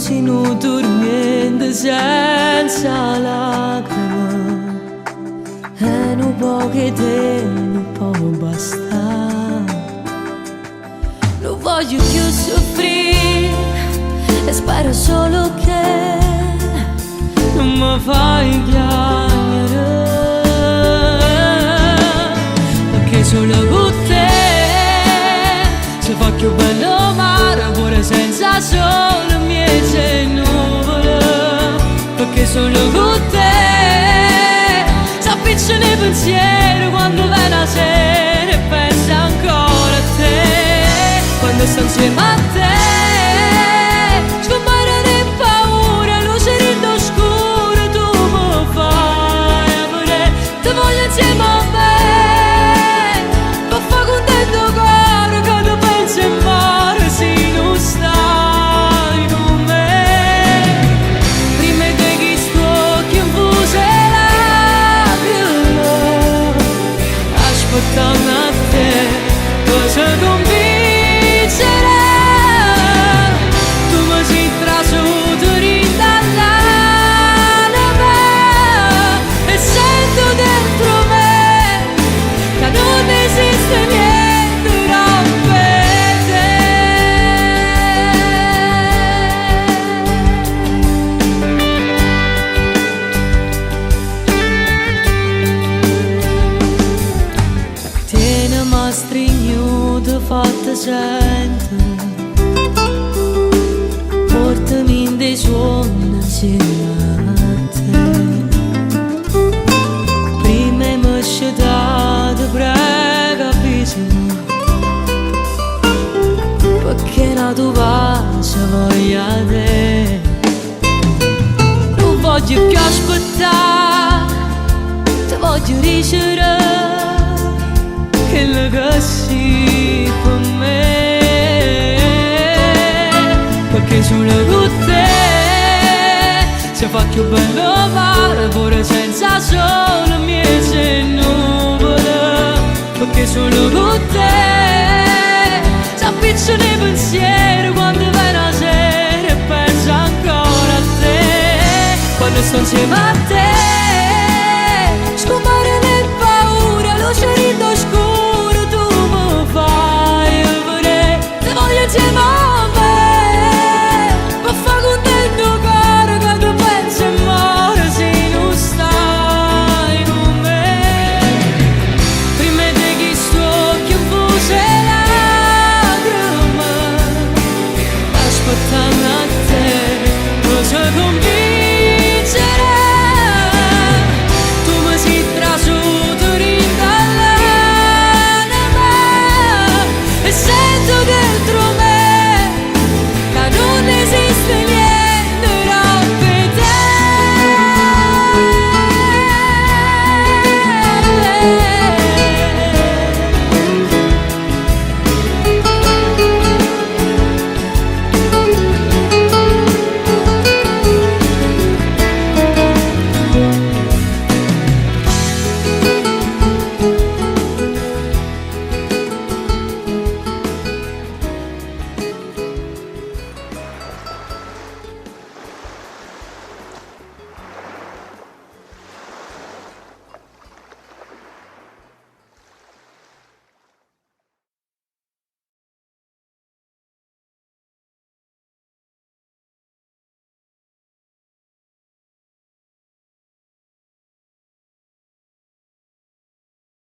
così non dormiente senza lacrime, e non può che te non può bastare. Non voglio più soffrire e spero solo che non mi fai chiamare, perché solo con te si fa più bello mare, pure senza sole miei nuvole, perché solo con te si appicciano i pensieri quando viene la sera e penso ancora a te, quando sto insieme a te scompaiono le paure, luce rinda oscura, tu mi fai amore, ti voglio insieme a me, per far contento cuore che ti penso e muore se non stai con me. Prima che chi sto che infuse lacrime, aspettando a te cosa convincerà. Tu mi sei trasuto rindall'anima e sento dentro me che non esiste niente per te. Tiene ma stringnuto fatta sentire, portami in dei suoni assieme a te. Prima mi esce da te prega bisogno, perché la tua pace voglia te. Non voglio più aspettare, ti voglio dicere quello che sei per me, perché solo con te si fa più bello mare, pure senza sole miei nuvole, perché solo con te si appicciano i pensieri quando viene la sera e penso ancora a te, quando sto insieme a te